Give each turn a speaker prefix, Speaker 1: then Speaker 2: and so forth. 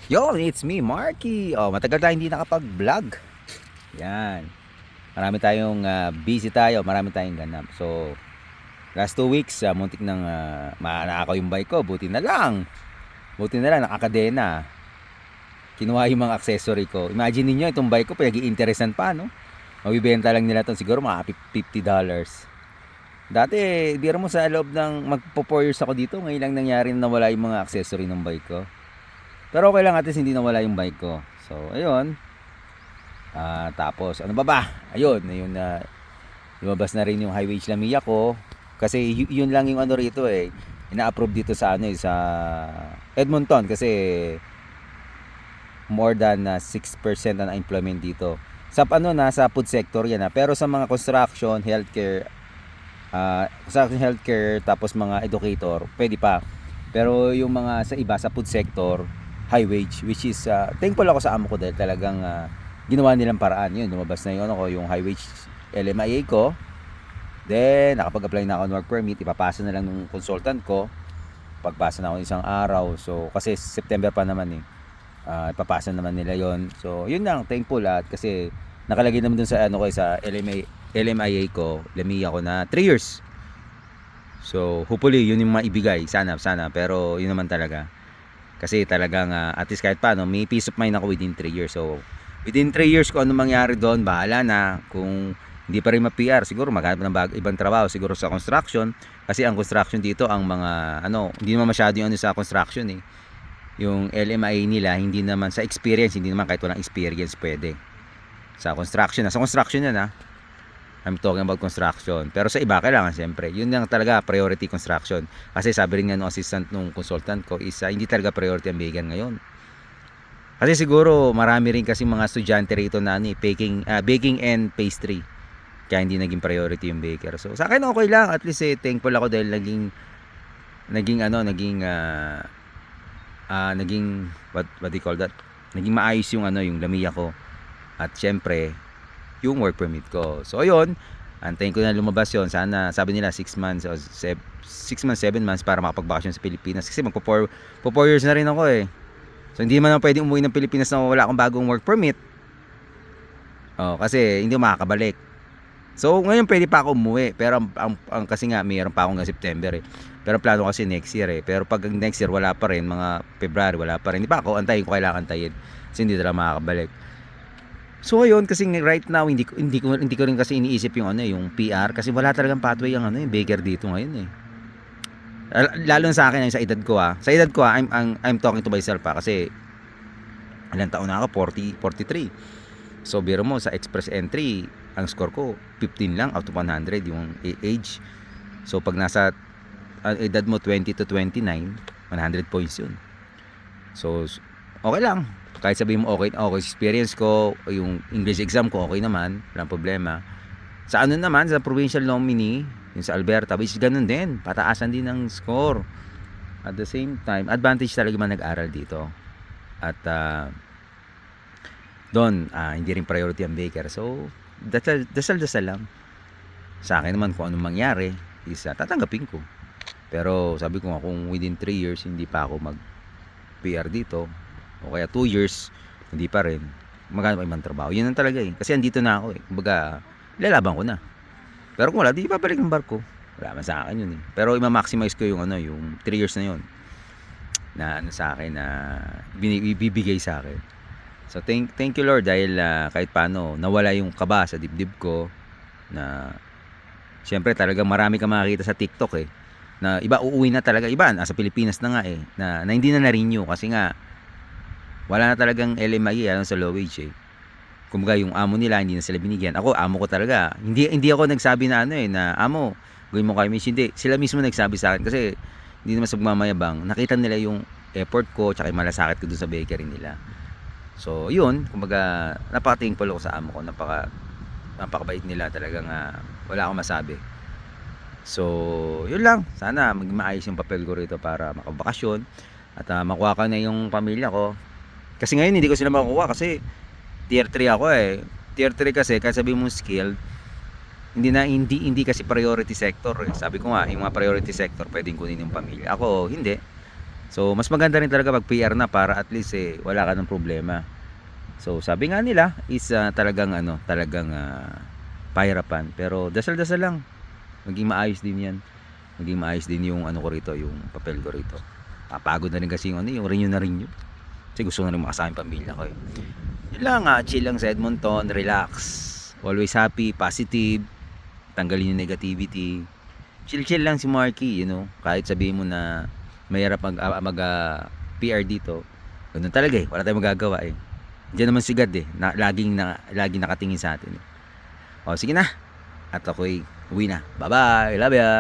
Speaker 1: Yo, it's me, Marky. Oh, matagal tayo hindi nakapag-vlog. Yan. Marami tayong busy tayo, marami tayong ganap. So, last 2 weeks, muntik nang maanakaw yung bike ko. Buti na lang. Buti na lang, nakakadena. Kinuha yung mga accessory ko. Imagine niyo itong bike ko, pinag-i-interesan pa, no? Mabibenta lang nila itong siguro mga $50. Dati, biro mo sa loob ng magpo 4 years ako dito, ngayon lang nangyari na nawala yung mga accessory ng bike ko. Pero okay lang, at least hindi nawala yung bike ko. So, ayun. Tapos ano ba? Ayun, ayun na lumabas na rin yung highway Lamiya ko kasi yun lang yung ano rito eh. Ina-approve dito sa ano sa Edmonton kasi more than 6% na employment dito. Sa ano nasa food sector yan pero sa mga construction, healthcare tapos mga educator, pwede pa. Pero yung mga sa iba sa food sector, high wage which is thankful ako sa amo ko dahil talagang ginawa nilang paraan yun. Lumabas na yung ano ko, yung high wage LMIA ko. Then nakapag-apply na ako ng work permit, ipapasa na lang ng consultant ko. Pagpasa na ako isang araw. So kasi September pa naman eh. Ipapasa naman nila yon. So yun lang, thankful kasi nakalagay naman dun sa ano ko sa LMIA ko, LMIA ko na 3 years. So hopefully yun yung maibigay, sana pero yun naman talaga. Kasi talagang at least kahit paano may peace of mind ako within 3 years. So within 3 years kung ano mangyari doon, bahala na. Kung hindi pa rin ma-PR, siguro maghanap ng ibang trabaho siguro sa construction. Kasi ang construction dito, ang mga ano, hindi naman masyado yung ano sa construction eh. Yung LMI nila, hindi naman sa experience, hindi naman kahit walang experience pwede. Sa construction, sa construction yan I'm talking about construction. Pero sa iba, kailangan siyempre. Yun lang talaga, priority construction. Kasi sabi rin nga nung assistant nung consultant ko, is hindi talaga priority ang vegan ngayon. Kasi siguro, marami rin kasi mga estudyante rito na baking and pastry. Kaya hindi naging priority yung baker. So, sa akin okay lang. At least thankful ako dahil naging, what do you call that? Naging maayos yung yung Lamiya ko. At syempre, yung work permit ko. So ayun, antayin ko na lumabas yon. Sana sabi nila 6 months o 6 months, 7 months para makapagbakasyon sa Pilipinas kasi magpo 4 years na rin ako eh. So hindi man ako pwedeng umuwi ng Pilipinas na wala akong bagong work permit. Kasi hindi ako makakabalik. So ngayon pwede pa ako umuwi pero kasi nga mayroon pa akong September eh. Pero plano kasi next year eh. Pero pag next year wala pa rin, mga February wala pa rin. Di pa ako antayin ko, kailangan antayin. Kasi hindi talaga makakabalik. So ayun, kasi right now hindi ko rin kasi iniisip yung yung PR kasi wala talagang pathway yung yung baker dito ngayon eh. Lalo sa akin sa edad ko Sa edad ko I'm talking to myself kasi ilang taon na ako, 43. So biro mo sa express entry, ang score ko 15 lang out of 100 yung age. So pag nasa edad mo 20 to 29, 100 points yun. So okay lang. Kahit sabihin mo okay experience ko, yung English exam ko okay naman, walang problema. Sa ano naman, sa provincial nominee, yung sa Alberta, which ganun din, pataasan din ng score. At the same time, advantage talaga man nag-aral dito. At doon, hindi rin priority ang baker. So, dasal lang. Sa akin naman kung anong mangyari, is tatanggapin ko. Pero sabi ko nga, kung within 3 years hindi pa ako mag-PR dito, o kaya 2 years hindi pa rin, maghanap pa ibang trabaho. Yun ang talaga eh, kasi andito na ako eh, kumbaga lalaban ko na. Pero kung wala, di babalik ng barko, wala man sa akin yun eh. Pero ima-maximize ko yung yung 3 years na yun na sa akin na bibigay sa akin. So thank you Lord dahil kahit paano nawala yung kaba sa dibdib ko. Na syempre talagang marami kang makikita sa TikTok eh, na iba uuwi na talaga, iba sa Pilipinas na nga eh, na hindi na-renew kasi nga wala na talagang LMI sa low wage eh. Kumbaga yung amo nila hindi na sila binigyan. Ako, amo ko talaga. Hindi ako nagsabi na na amo, gawin mo kay Miss. Hindi, sila mismo nagsabi sa akin kasi hindi naman sa magmamayabang. Nakita nila yung effort ko tsaka yung malasakit ko dun sa bakery nila. So, yun, kumbaga napaka-thankful ako sa amo ko. Napakabait nila talagang wala akong masabi. So, yun lang. Sana maging maayos yung papel ko rito para makabakasyon at makuha ko na yung pamilya ko. Kasi ngayon hindi ko sila makukuha kasi tier 3 ako eh. Tier 3 kasi kahit sabihin mong skilled, hindi kasi priority sector eh. Sabi ko nga, yung mga priority sector pwedeng kunin yung pamilya. Ako hindi. So, mas maganda rin talaga pag PR na para at least wala ka ng problema. So, sabi nga nila is talagang pahirapan. Pero dasal-dasal lang. Maging maayos din 'yan. Maging maayos din yung ano ko rito, yung papel ko rito. Papagod na rin kasi yung renew na renew. Kasi gusto ko na rin makasama yung pamilya ko. Yun lang, chill lang sa Edmonton, relax. Always happy, positive. Tanggalin yung negativity. Chill lang si Marky, kahit sabihin mo na mahirap PR dito. Ganun talaga wala tayong magagawa Diyan naman si God laging nakatingin sa atin. O sige na. At ako'y uwi na. Bye-bye. Love ya.